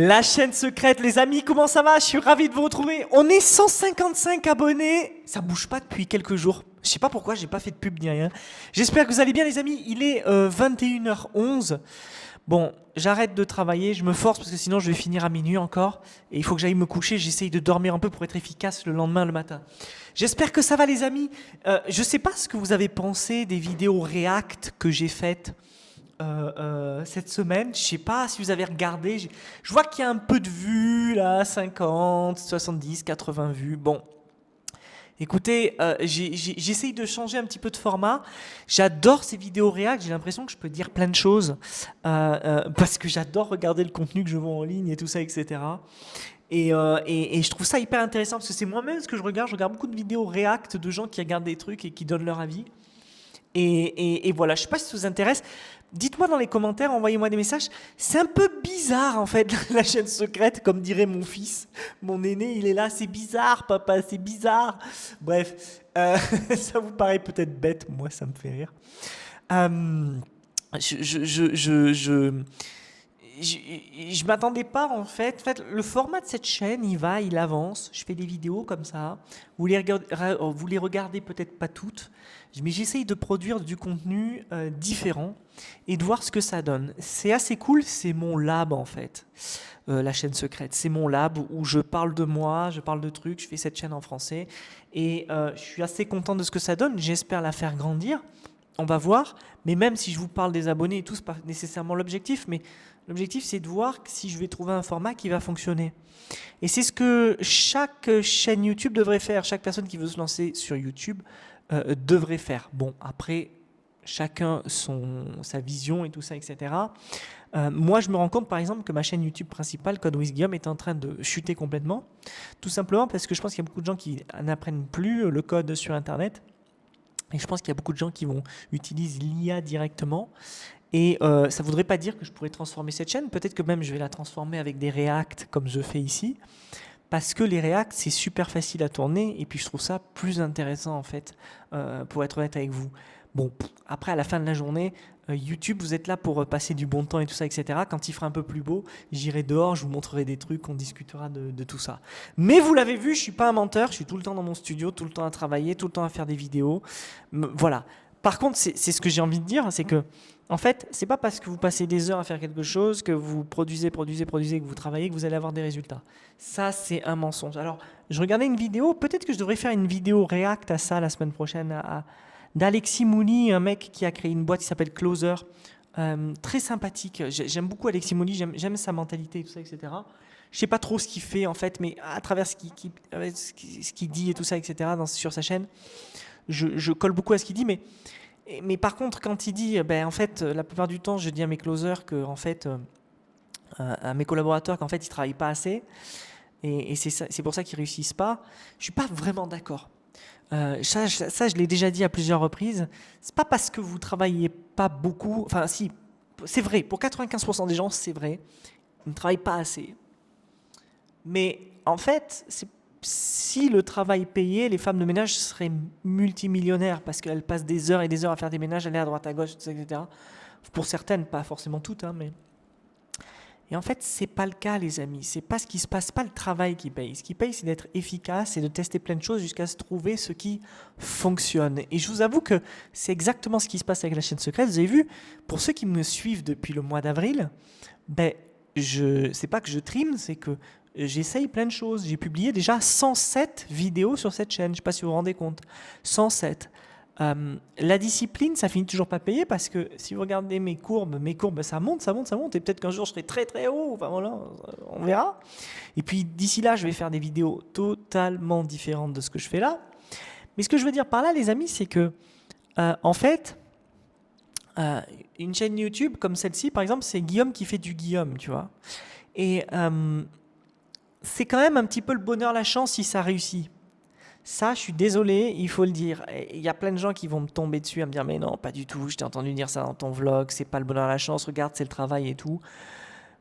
La chaîne secrète, les amis, comment ça va? Je suis ravi de vous retrouver. On est 155 abonnés. Ça bouge pas depuis quelques jours. Je sais pas pourquoi, j'ai pas fait de pub ni rien. J'espère que vous allez bien, les amis. Il est 21h11. Bon, j'arrête de travailler, je me force parce que sinon je vais finir à minuit encore. Et il faut que j'aille me coucher. J'essaye de dormir un peu pour être efficace le lendemain, le matin. J'espère que ça va, les amis. Je sais pas ce que vous avez pensé des vidéos React que j'ai faites cette semaine. Je sais pas si vous avez regardé. Je vois qu'il y a un peu de vues là, 50, 70, 80 vues. Bon, écoutez, j'essaye de changer un petit peu de format. J'adore ces vidéos React. J'ai l'impression que je peux dire plein de choses parce que j'adore regarder le contenu que je vois en ligne et tout ça, etc. Et je trouve ça hyper intéressant parce que c'est moi-même ce que je regarde. Je regarde beaucoup de vidéos React de gens qui regardent des trucs et qui donnent leur avis. Et voilà, je sais pas si ça vous intéresse. Dites-moi dans les commentaires, envoyez-moi des messages. C'est un peu bizarre en fait, la chaîne secrète, comme dirait mon fils. Mon aîné, il est là, c'est bizarre papa, c'est bizarre. Bref, ça vous paraît peut-être bête, moi ça me fait rire. Euh, je, je, je, je, je, je, je m'attendais pas en fait. En fait, le format de cette chaîne, il avance. Je fais des vidéos comme ça. Vous les regardez peut-être pas toutes, mais j'essaye de produire du contenu différent et de voir ce que ça donne. C'est assez cool, c'est mon lab en fait, la chaîne secrète. C'est mon lab où je parle de moi, je parle de trucs, je fais cette chaîne en français et je suis assez content de ce que ça donne. J'espère la faire grandir. On va voir, mais même si je vous parle des abonnés et tout, ce n'est pas nécessairement l'objectif, mais l'objectif c'est de voir si je vais trouver un format qui va fonctionner. Et c'est ce que chaque chaîne YouTube devrait faire, chaque personne qui veut se lancer sur YouTube devrait faire. Bon, après, chacun sa vision et tout ça, etc. Moi, je me rends compte, par exemple, que ma chaîne YouTube principale, Code with Guillaume, est en train de chuter complètement. Tout simplement parce que je pense qu'il y a beaucoup de gens qui n'apprennent plus le code sur Internet. Et je pense qu'il y a beaucoup de gens qui vont utiliser l'IA directement. Et ça ne voudrait pas dire que je pourrais transformer cette chaîne. Peut-être que même je vais la transformer avec des React comme je fais ici. Parce que les React, c'est super facile à tourner. Et puis je trouve ça plus intéressant en fait, pour être honnête avec vous. Bon, après à la fin de la journée, YouTube, vous êtes là pour passer du bon temps et tout ça, etc. Quand il fera un peu plus beau, j'irai dehors, je vous montrerai des trucs, on discutera de tout ça. Mais vous l'avez vu, je suis pas un menteur, je suis tout le temps dans mon studio, tout le temps à travailler, tout le temps à faire des vidéos. Voilà. Par contre, c'est ce que j'ai envie de dire, c'est que, en fait, c'est pas parce que vous passez des heures à faire quelque chose, que vous produisez, que vous travaillez, que vous allez avoir des résultats. Ça, c'est un mensonge. Alors, je regardais une vidéo, peut-être que je devrais faire une vidéo React à ça la semaine prochaine, d'Alexis Mouli, un mec qui a créé une boîte qui s'appelle Closer, très sympathique. J'aime beaucoup Alexis Mouli, j'aime sa mentalité, tout ça, etc. Je sais pas trop ce qu'il fait en fait, mais à travers ce qu'il dit et tout ça, etc. Sur sa chaîne, je colle beaucoup à ce qu'il dit, mais par contre, quand il dit, ben, en fait, la plupart du temps, je dis à mes closers que, en fait, à mes collaborateurs qu'en fait, ils travaillent pas assez, et c'est pour ça qu'ils réussissent pas. Je suis pas vraiment d'accord. Ça, je l'ai déjà dit à plusieurs reprises. C'est pas parce que vous travaillez pas beaucoup, enfin, si, c'est vrai. Pour 95% des gens, c'est vrai. Ils ne travaillent pas assez. Mais en fait, si le travail payait, les femmes de ménage seraient multimillionnaires parce qu'elles passent des heures et des heures à faire des ménages, aller à droite à gauche, etc. Pour certaines, pas forcément toutes, hein, mais... Et en fait, c'est pas le cas, les amis. C'est pas ce qui se passe, pas le travail qui paye. Ce qui paye, c'est d'être efficace et de tester plein de choses jusqu'à se trouver ce qui fonctionne. Et je vous avoue que c'est exactement ce qui se passe avec la chaîne secrète. Vous avez vu, pour ceux qui me suivent depuis le mois d'avril, ben, c'est pas que je trim, c'est que j'essaye plein de choses. J'ai publié déjà 107 vidéos sur cette chaîne. Je ne sais pas si vous vous rendez compte. 107. La discipline, ça finit toujours pas payé parce que si vous regardez mes courbes, ça monte, ça monte, ça monte. Et peut-être qu'un jour, je serai très très haut. Enfin voilà, on verra. Et puis d'ici là, je vais faire des vidéos totalement différentes de ce que je fais là. Mais ce que je veux dire par là, les amis, c'est que, en fait, une chaîne YouTube comme celle-ci, par exemple, c'est Guillaume qui fait du Guillaume, tu vois. Et c'est quand même un petit peu le bonheur, la chance si ça réussit. Ça, je suis désolé, il faut le dire. Il y a plein de gens qui vont me tomber dessus à me dire mais non, pas du tout, je t'ai entendu dire ça dans ton vlog, c'est pas le bonheur, la chance, regarde, c'est le travail et tout.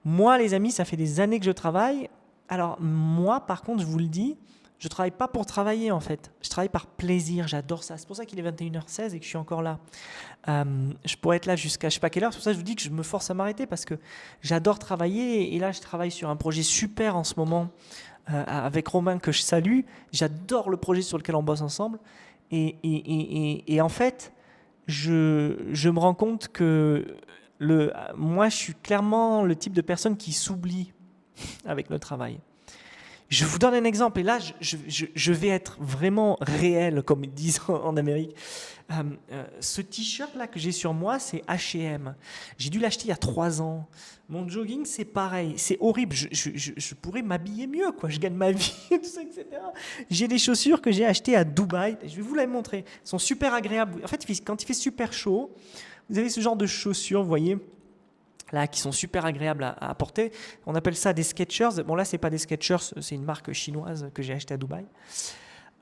Moi, les amis, ça fait des années que je travaille. Alors moi, par contre, je vous le dis, Je travaille pas pour travailler en fait. Je travaille par plaisir. J'adore ça. C'est pour ça qu'il est 21h16 et que je suis encore là. Je pourrais être là jusqu'à je sais pas quelle heure. C'est pour ça que je vous dis que je me force à m'arrêter parce que j'adore travailler. Et là, je travaille sur un projet super en ce moment avec Romain que je salue. J'adore le projet sur lequel on bosse ensemble. Et en fait, je me rends compte que moi, je suis clairement le type de personne qui s'oublie avec le travail. Je vous donne un exemple, et là, je vais être vraiment réel, comme ils disent en Amérique. Ce t-shirt-là que j'ai sur moi, c'est H&M. J'ai dû l'acheter il y a 3 ans. Mon jogging, c'est pareil. C'est horrible. Je pourrais m'habiller mieux, quoi. Je gagne ma vie, tout ça, etc. J'ai des chaussures que j'ai achetées à Dubaï. Je vais vous les montrer. Elles sont super agréables. En fait, quand il fait super chaud, vous avez ce genre de chaussures, vous voyez, là, qui sont super agréables à porter. On appelle ça des Skechers. Bon, là, c'est pas des Skechers, c'est une marque chinoise que j'ai achetée à Dubaï.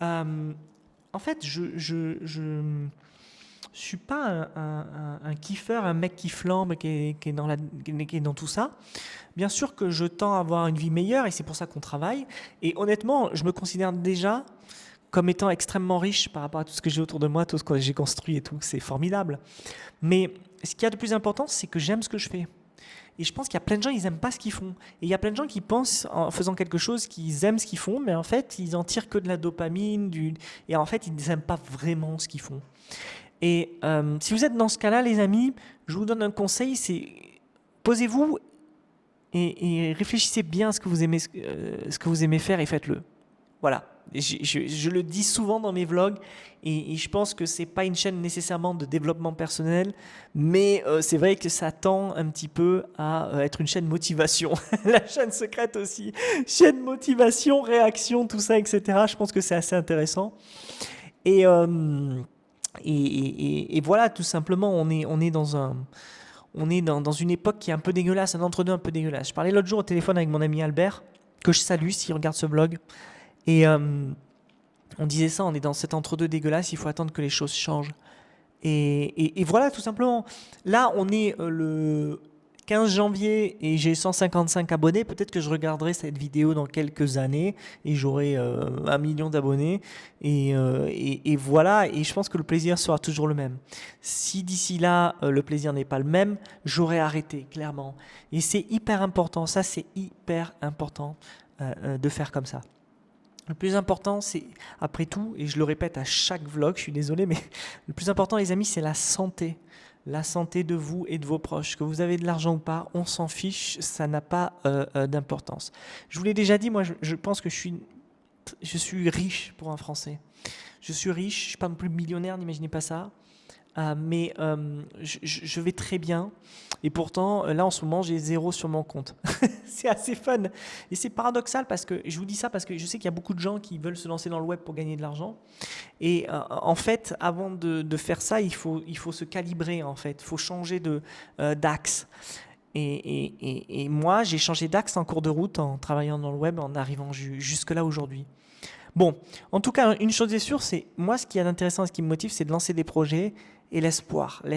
En fait, je suis pas un kiffeur, un mec qui flambe, qui est dans tout ça. Bien sûr que je tends à avoir une vie meilleure et c'est pour ça qu'on travaille. Et honnêtement, je me considère déjà comme étant extrêmement riche par rapport à tout ce que j'ai autour de moi, tout ce que j'ai construit et tout. C'est formidable. Mais ce qu'il y a de plus important, c'est que j'aime ce que je fais. Et je pense qu'il y a plein de gens, ils n'aiment pas ce qu'ils font. Et il y a plein de gens qui pensent, en faisant quelque chose, qu'ils aiment ce qu'ils font, mais en fait, ils en tirent que de la dopamine. Et en fait, ils n'aiment pas vraiment ce qu'ils font. Et si vous êtes dans ce cas-là, les amis, je vous donne un conseil, c'est posez-vous et réfléchissez bien à ce que vous aimez faire et faites-le. Voilà. Je le dis souvent dans mes vlogs et je pense que c'est pas une chaîne nécessairement de développement personnel, mais c'est vrai que ça tend un petit peu à être une chaîne motivation. La chaîne secrète aussi. Chaîne motivation, réaction, tout ça, etc. Je pense que c'est assez intéressant. Et voilà, tout simplement, on est dans une époque qui est un peu dégueulasse, un entre-deux un peu dégueulasse. Je parlais l'autre jour au téléphone avec mon ami Albert, que je salue s'il regarde ce vlog. Et on disait ça, on est dans cet entre-deux dégueulasse, il faut attendre que les choses changent. Et voilà, tout simplement. Là, on est le 15 janvier et j'ai 155 abonnés. Peut-être que je regarderai cette vidéo dans quelques années et j'aurai 1 million d'abonnés. Et voilà, et je pense que le plaisir sera toujours le même. Si d'ici là, le plaisir n'est pas le même, j'aurai arrêté, clairement. Et c'est hyper important, ça c'est hyper important de faire comme ça. Le plus important, c'est, après tout, et je le répète à chaque vlog, je suis désolé, mais le plus important, les amis, c'est la santé. La santé de vous et de vos proches. Que vous avez de l'argent ou pas, on s'en fiche, ça n'a pas d'importance. Je vous l'ai déjà dit, moi, je pense que je suis riche pour un Français. Je suis riche, je ne suis pas non plus millionnaire, n'imaginez pas ça. Mais je vais très bien et pourtant là en ce moment j'ai 0 sur mon compte. C'est assez fun et c'est paradoxal parce que je vous dis ça parce que je sais qu'il y a beaucoup de gens qui veulent se lancer dans le web pour gagner de l'argent et en fait avant de faire ça il faut se calibrer en fait, il faut changer d'axe. Et moi j'ai changé d'axe en cours de route en travaillant dans le web en arrivant jusque là aujourd'hui. Bon, en tout cas, une chose est sûre, c'est moi ce qui est intéressant, ce qui me motive, c'est de lancer des projets et l'espoir. Il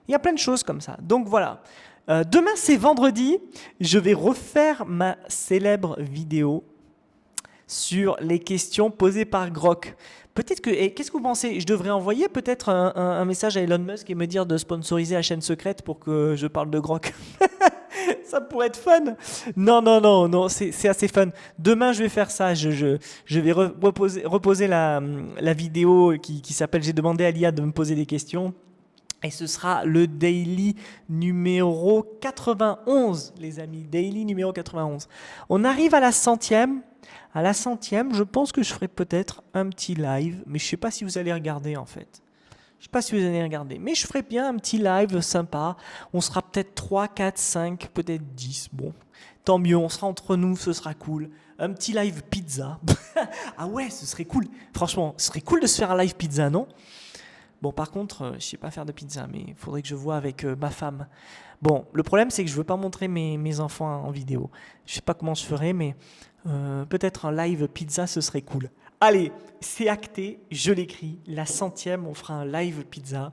y a plein de choses comme ça. Donc voilà. Demain, c'est vendredi. Je vais refaire ma célèbre vidéo sur les questions posées par Grok. Peut-être que, et qu'est-ce que vous pensez? Je devrais envoyer peut-être un message à Elon Musk et me dire de sponsoriser la chaîne secrète pour que je parle de Grok. Ça pourrait être fun. Non, c'est assez fun. Demain, je vais faire ça. Je vais reposer la vidéo qui s'appelle J'ai demandé à l'IA de me poser des questions. Et ce sera le daily numéro 91, les amis. Daily numéro 91. On arrive à la 100e. À la 100e, je pense que je ferai peut-être un petit live. Mais je ne sais pas si vous allez regarder en fait. Je ne sais pas si vous allez regarder, mais je ferai bien un petit live sympa. On sera peut-être 3, 4, 5, peut-être 10. Bon, tant mieux, on sera entre nous, ce sera cool. Un petit live pizza. Ah ouais, ce serait cool. Franchement, ce serait cool de se faire un live pizza, non? Bon, par contre, je ne sais pas faire de pizza, mais il faudrait que je voie avec ma femme. Bon, le problème, c'est que je ne veux pas montrer mes enfants en vidéo. Je ne sais pas comment je ferai, mais peut-être un live pizza, ce serait cool. Allez, c'est acté, je l'écris. La 100e, on fera un live pizza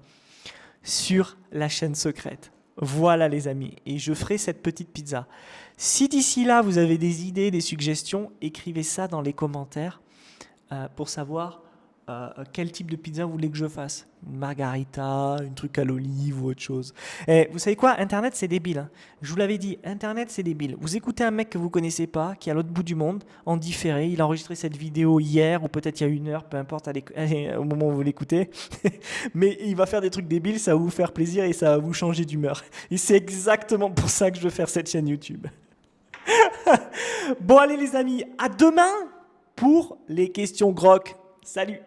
sur la chaîne secrète. Voilà les amis, et je ferai cette petite pizza. Si d'ici là vous avez des idées, des suggestions, écrivez ça dans les commentaires pour savoir quel type de pizza vous voulez que je fasse. Une margarita, une truc à l'olive ou autre chose. Et vous savez quoi? Internet c'est débile, hein. Je vous l'avais dit, Internet c'est débile. Vous écoutez un mec que vous connaissez pas, qui est à l'autre bout du monde, en différé, il a enregistré cette vidéo hier ou peut-être il y a 1 heure, peu importe au moment où vous l'écoutez. Mais il va faire des trucs débiles, ça va vous faire plaisir et ça va vous changer d'humeur. Et c'est exactement pour ça que je veux faire cette chaîne YouTube. Bon allez les amis, à demain pour les questions groques. Salut!